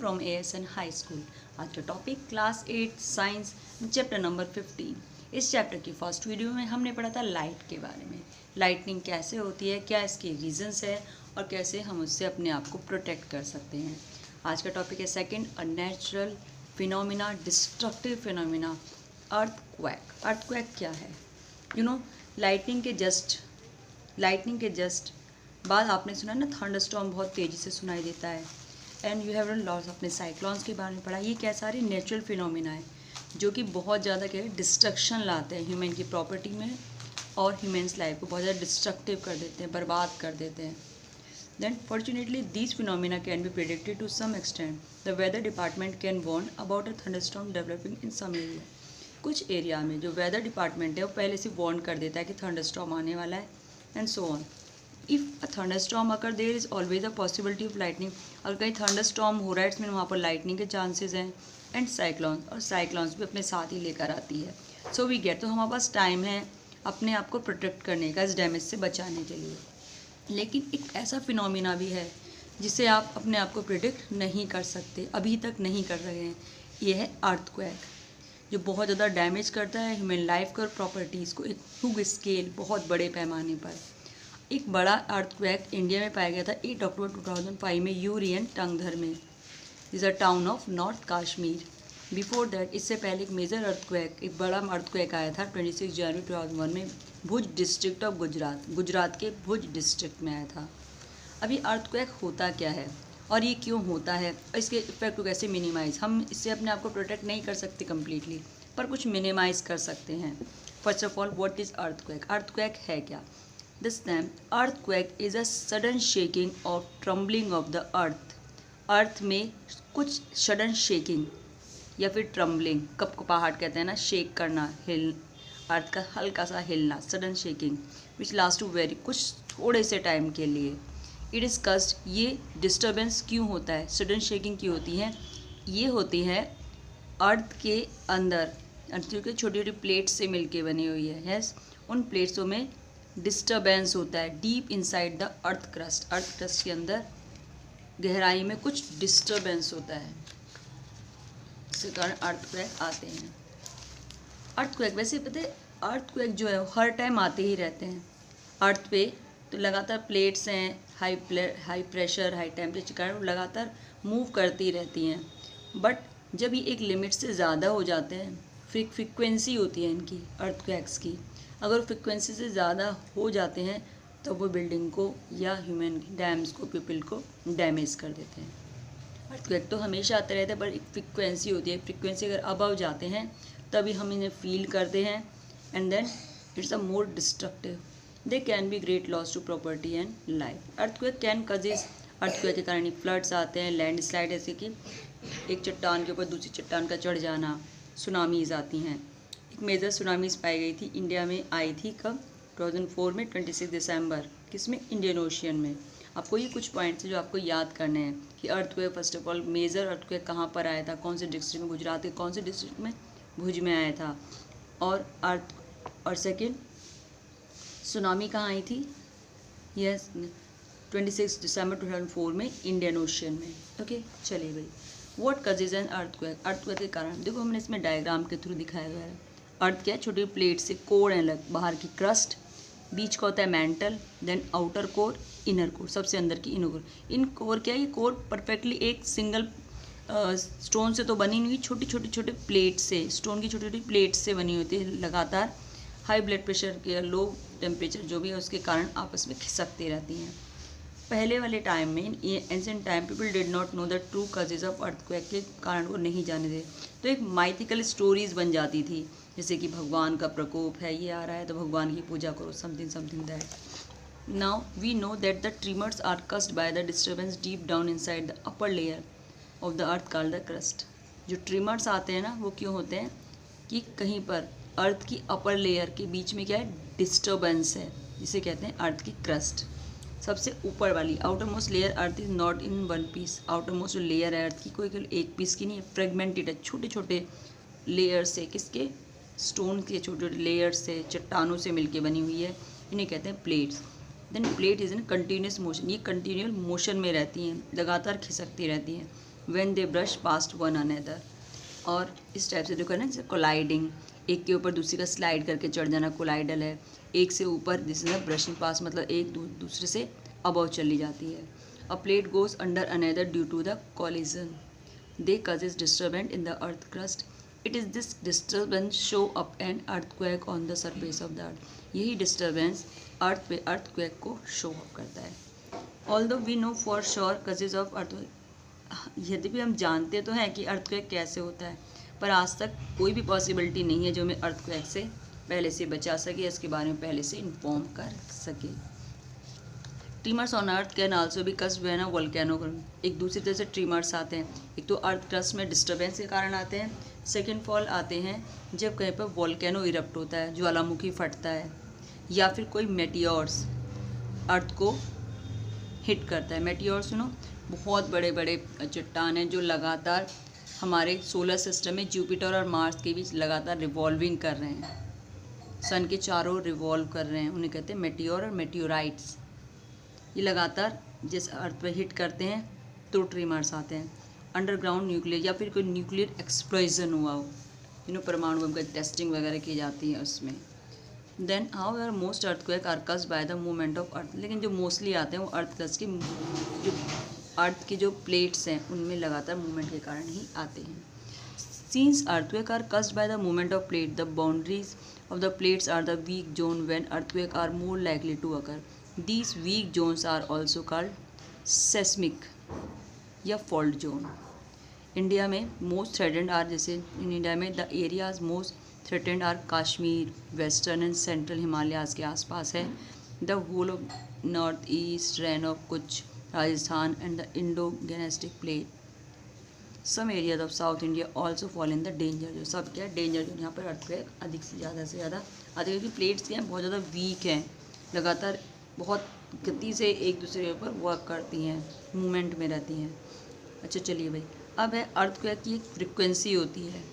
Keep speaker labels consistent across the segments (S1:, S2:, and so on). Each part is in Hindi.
S1: from ASN High School. आज का topic class 8 science chapter number 15। इस चैप्टर की फर्स्ट वीडियो में हमने पढ़ा था लाइट के बारे में। लाइटनिंग कैसे होती है, क्या इसके रीजंस है और कैसे हम उससे अपने आप को प्रोटेक्ट कर सकते हैं। आज का टॉपिक है second, a natural phenomena, destructive phenomena, earthquake. Earthquake क्या है? लाइटनिंग के जस्ट बाद आपने सुना ना, थंडरस्टॉर्म बहुत तेज़ी से सुनाई देता है। एंड यू हैव लॉस अपने साइक्लॉन्स के बारे में पढ़ा। ये क्या सारे नेचुरल फिनोमिना है जो कि बहुत ज़्यादा क्या है, डिस्ट्रक्शन लाते हैं ह्यूमन की प्रॉपर्टी में और ह्यूमन्स लाइफ को बहुत ज़्यादा डिस्ट्रक्टिव कर देते हैं, बर्बाद कर देते हैं। Then fortunately these phenomena can be predicted to some extent. The weather department can warn about a thunderstorm developing in some area. कुछ एरिया में जो वेदर डिपार्टमेंट है वो पहले से वार्न कर देता है कि थंडरस्टॉर्म आने वाला है and so on. If a thunderstorm occur there is always a possibility of lightning. अगर कहीं थंडरस्टॉर्म हो रहा है इसमें वहाँ पर लाइटनिंग के चांसेस हैं। एंड साइक्लॉन, और साइक्लॉन्स भी अपने साथ ही लेकर आती है। सो वी गेट, तो हमारे पास टाइम है अपने आप को प्रोटेक्ट करने का, इस डैमेज से बचाने के लिए। लेकिन एक ऐसा फिनोमिना भी है जिसे आप अपने आप को प्रिडिक्ट नहीं कर सकते, अभी तक नहीं कर रहे हैं। ये है अर्थक्वेक, जो बहुत ज़्यादा डैमेज करता है ह्यूमन लाइफ को और प्रॉपर्टीज़ को एक बिग स्केल, बहुत बड़े पैमाने पर। एक बड़ा अर्थक्वेक इंडिया में पाया गया था 8 अक्टूबर 2005 में यूरियन टंगधर में, is a town of north Kashmir. Before that, इससे पहले एक मेजर अर्थक्वेक, एक बड़ा अर्थक्वेक आया था 26 जनवरी 2001 में भुज डिस्ट्रिक्ट ऑफ गुजरात के भुज डिस्ट्रिक्ट में आया था। अभी अर्थक्वेक होता क्या है और ये क्यों होता है और इसके इफेक्ट को कैसे मिनिमाइज, हम इससे अपने आप को प्रोटेक्ट नहीं कर सकते कम्प्लीटली, पर कुछ मिनिमाइज कर सकते हैं। First of all, what is earthquake? Earthquake है क्या? This time, earthquake is a sudden shaking or trembling of the earth. अर्थ में कुछ सडन शेकिंग या फिर ट्रम्बलिंग, कपकपाहट कहते हैं ना, शेक करना, हिल, अर्थ का हल्का सा हिलना, sudden shaking which last to very, कुछ थोड़े से टाइम के लिए। इट इज़ कस्ट, ये डिस्टर्बेंस क्यों होता है, सडन शेकिंग क्यों होती है? ये होती है अर्थ के अंदर, अर्थ की छोटी छोटी प्लेट्स से मिलके बनी हुई है। यस, उन प्लेट्सों में डिस्टर्बेंस होता है deep inside the earth crust के अंदर गहराई में कुछ डिस्टर्बेंस होता है, इसके कारण अर्थक्वेक आते हैं। अर्थक्वेक, वैसे पता है अर्थक्वेक जो है हर टाइम आते ही रहते हैं अर्थ पे, तो लगातार प्लेट्स हैं, हाई प्रेशर हाई टेम्परेचर के कारण लगातार मूव करती रहती हैं। बट जब ये एक लिमिट से ज़्यादा हो जाते हैं, फ्रीक्वेंसी होती है इनकी अर्थक्वेक्स की, अगर फ्रिक्वेंसी से ज़्यादा हो जाते हैं तो वो बिल्डिंग को या ह्यूमन डैम्स को, पीपल को डैमेज कर देते हैं। अर्थक्वेक तो हमेशा आते रहते हैं, पर एक फ्रिक्वेंसी होती है, फ्रिक्वेंसी अगर अबव जाते हैं तभी हम इन्हें फील करते हैं। And then it's a more destructive, they can be great loss to property and life. Earthquake can causes, earthquake के कारण फ्लड्स आते हैं, लैंडस्लाइड, ऐसे कि एक चट्टान के ऊपर दूसरी चट्टान का चढ़ जाना, सुनामीज़ आती हैं। एक मेजर सुनामीज़ पाई गई थी इंडिया में, आई थी कब? 2004 में 26 दिसंबर, किसमें? इंडियन ओशियन में। आपको ये कुछ पॉइंट्स जो आपको याद करने हैं कि earthquake, first of all major earthquake कहाँ पर आया था, कौन से डिस्ट्रिक्ट में, गुजरात के कौन से डिस्ट्रिक्ट में? भुज में आया था। और सेकेंड, सुनामी कहाँ आई थी? यस, 26 दिसंबर 2004 में इंडियन ओशियन में। ओके, चलिए भाई, what causes an earthquake? Earthquake के कारण देखो, हमने इसमें डायग्राम के थ्रू दिखाया गया है। अर्थ क्या है? छोटी प्लेट से कोर है, अलग बाहर की क्रस्ट, बीच का होता है mantle, then outer core, inner core, सबसे अंदर की इनर कोर। इन कोर क्या है? ये कोर परफेक्टली एक सिंगल स्टोन से तो बनी नहीं, छोटी छोटी प्लेट से, स्टोन की छोटी छोटी प्लेट से बनी होती है। लगातार हाई ब्लड प्रेशर के, लो टेम्परेचर जो भी है उसके कारण आपस में खिसकती रहती हैं। पहले वाले टाइम में, इन ancient time, people did not know the true causes of earthquake, के कारण वो नहीं जाने थे, तो एक माइथिकल स्टोरीज बन जाती थी, जैसे कि भगवान का प्रकोप है, ये आ रहा है तो भगवान की पूजा करो, something that. Now we know that the tremors are caused by the disturbance deep down inside the upper layer of the earth called the crust. जो ट्रिमर्स आते हैं ना, वो क्यों होते हैं कि कहीं पर अर्थ की अपर लेयर के बीच में क्या है? डिस्टर्बेंस है, जिसे कहते हैं अर्थ की क्रस्ट। सबसे ऊपर वाली outermost layer earth is not in one piece. Outermost layer है अर्थ की, कोई एक पीस की नहीं है, फ्रेगमेंटेड है, छोटे छोटे लेयर से, किसके? स्टोन के छोटे छोटे लेयर से, चट्टानों से मिलके बनी हुई है, इन्हें कहते हैं plates. Then plate is in continuous motion, ये कंटिन्यूअल मोशन में रहती हैं, लगातार खिसकती रहती हैं। When they brush past one another. और इस टाइप से देखो ना, जैसे कोलाइडिंग, एक के ऊपर दूसरी का स्लाइड करके चढ़ जाना कोलाइडल है। एक से ऊपर दिस इज ब्रशिंग पास, मतलब एक दूसरे से अबव चली जाती है। A plate goes under another due to the collision, they causes disturbance in the earth crust. It is this disturbance show up an earthquake on the surface of the earth. यही disturbance अर्थ पे earthquake को show up करता है। Although we know for sure causes of earthquake, यद्यपि हम जानते तो हैं कि earthquake कैसे होता है, पर आज तक कोई भी पॉसिबिलिटी नहीं है जो हमें earthquake से पहले से बचा सके, इसके बारे में पहले से इन्फॉर्म कर सके। Tremors on earth can also be caused when a volcano, एक दूसरी तरह से ट्रीमर्स आते हैं। एक तो अर्थ क्रस्ट में डिस्टर्बेंस के कारण आते हैं, सेकेंड फॉल आते हैं जब कहीं पर वोल्केनो इरप्ट होता है, ज्वालामुखी फटता है, या फिर कोई मेटियोर्स अर्थ को हिट करता है। मेटियोर सुनो, बहुत बड़े बड़े चट्टान हैं जो लगातार हमारे सोलर सिस्टम में जुपिटर और मार्स के बीच लगातार रिवॉल्विंग कर रहे हैं, सन के चारों रिवॉल्व कर रहे हैं, उन्हें कहते हैं मेटियोर और मेटियोराइट्स। ये लगातार जिस अर्थ पर हिट करते हैं तो ट्रीमर्स आते हैं। अंडरग्राउंड न्यूक्लियर, या फिर कोई न्यूक्लियर एक्सप्लोजन हुआ हो, परमाणु बम का टेस्टिंग वगैरह की जाती है उसमें। Then how are most earthquake are caused by the movement of earth, लेकिन जो मोस्टली आते हैं वो अर्थ क्रस्ट की जो अर्थ की जो प्लेट्स हैं उनमें लगातार मूवमेंट के कारण ही आते हैं। Since earthquake are caused by the movement of plate, the boundaries of the plates are the weak zone when earthquake are more likely to occur. These weak zones are also called seismic या fault zone. इंडिया में मोस्ट थ्रेटेंड आर, जैसे इन इंडिया में the areas most threatened are Kashmir, western and central Himalayas के आसपास है, the whole of north east rain of कुछ Rajasthan and the Indo gangetic plate. Some areas of south India also fall in the danger zone. सब क्या है, डेंजर जोन। यहाँ पर अर्थक्वेक अधिक से ज़्यादा आते हैं क्योंकि प्लेट्स क्या हैं, बहुत ज़्यादा वीक हैं, लगातार बहुत गति से एक दूसरे के ऊपर वर्क करती हैं, मूवमेंट में रहती हैं। अच्छा चलिए भाई, अब है अर्थक्वेक की एक फ्रिक्वेंसी होती है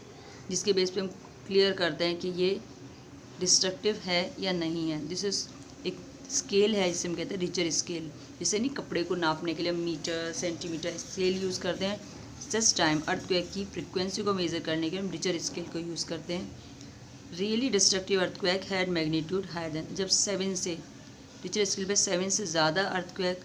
S1: जिसके बेस पे हम क्लियर करते हैं कि ये डिस्ट्रक्टिव है या नहीं है। दिस इज़ एक स्केल है जिसे हम कहते हैं रिचर स्केल। जैसे नहीं, कपड़े को नापने के लिए मीटर सेंटीमीटर स्केल यूज़ करते हैं, जिस टाइम अर्थक्वेक की फ्रिक्वेंसी को मेज़र करने के लिए हम रिचर स्केल को यूज़ करते हैं। Really destructive earthquake had magnitude higher than, जब 7 से रिचर स्केल पे 7 से ज़्यादा अर्थक्वेक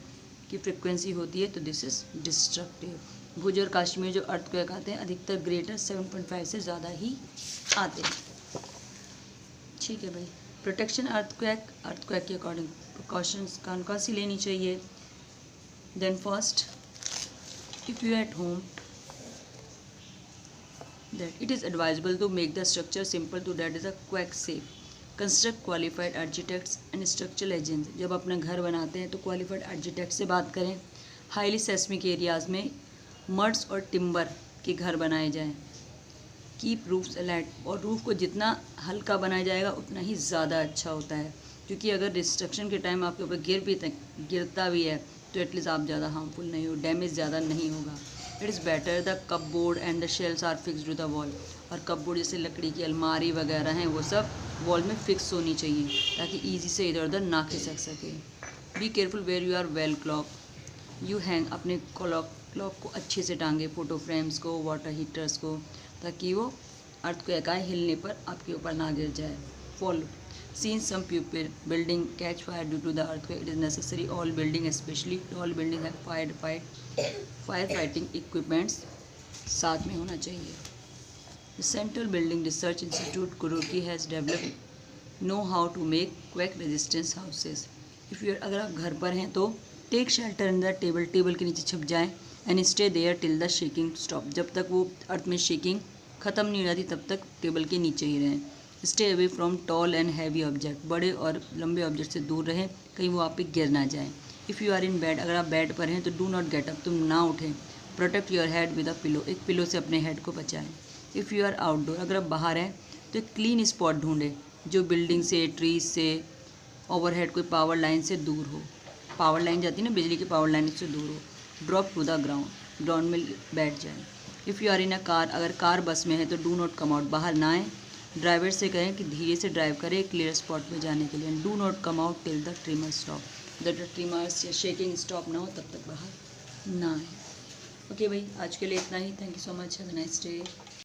S1: की फ्रिक्वेंसी होती है तो दिस इज़ डिस्ट्रक्टिव। भुज और कश्मीर जो अर्थक्वेक आते हैं अधिकतर ग्रेटर 7.5 से ज़्यादा ही आते हैं। ठीक है भाई, प्रोटेक्शन अर्थक्वेक के अकॉर्डिंग प्रिकॉशंस कौन सी लेनी चाहिए। Then first, if you at home that it is advisable to make the structure simple to that is a quake safe. Construct qualified architects and structural agents. जब अपना घर बनाते हैं तो qualified architect से बात करें। हाईली सेस्मिक एरियाज़ में मड्स और टिम्बर के घर बनाए जाएं। कीप रूफ्स अलाइट, और रूफ़ को जितना हल्का बनाया जाएगा उतना ही ज़्यादा अच्छा होता है, क्योंकि अगर डिस्ट्रक्शन के टाइम आपके ऊपर गिरता भी है तो एटलीस्ट आप ज़्यादा हार्मफुल नहीं हो, डैमेज ज़्यादा नहीं होगा। It is better the cupboard and the shelves are fixed to the wall, और कपबोर्ड जैसे लकड़ी की अलमारी वगैरह हैं वो सब वॉल में फिक्स होनी चाहिए ताकि ईजी से इधर उधर ना खिसक सके। Be careful where you are wall clock, you hang, अपने क्लॉक को अच्छे से टांगे, फोटो फ्रेम्स को, वाटर हीटर्स को, ताकि वो अर्थक्वेक आए हिलने पर आपके ऊपर ना गिर जाए। Follow, since some building catch fire due to the earthquake, it is necessary all building, especially tall building, have firefighting equipments साथ में होना चाहिए। The Central Building Research Institute Kuroki has developed know how to make quake resistant houses. If you अगर आप घर पर हैं तो take shelter in the table के नीचे छुप जाएं and stay there till the shaking stop. जब तक वो अर्थ में शेकिंग ख़त्म नहीं हो जाती तब तक टेबल के नीचे ही रहें। Stay away from tall and heavy object, बड़े और लंबे ऑब्जेक्ट से दूर रहें, कहीं वो आप पे गिर ना जाए। If you are in bed, अगर आप बेड पर हैं तो डू नॉट गेट अप, तुम ना उठें। Protect your head with a pillow, एक पिलो से अपने हेड को बचाएं। इफ़ यू आर आउटडोर, अगर आप बाहर हैं तो एक क्लीन स्पॉट ढूंढें जो बिल्डिंग से, ट्रीज से, ओवरहेड कोई पावर लाइन से दूर हो। पावर लाइन जाती है ना, बिजली की पावर लाइन से दूर हो। ड्रॉप टू द ग्राउंड में बैठ जाएँ। If you are in a car, अगर कार बस में है तो डू नॉट कम आउट, बाहर ना आएँ। ड्राइवर से कहें कि धीरे से ड्राइव करें एक क्लियर स्पॉट पे जाने के लिए। Do not come out till the trimmer stop, जब तक ट्रिमर्स या शेकिंग स्टॉप ना हो तब तक बाहर ना आए। ओके भाई, आज के लिए इतना ही। Thank you so much, have a nice day.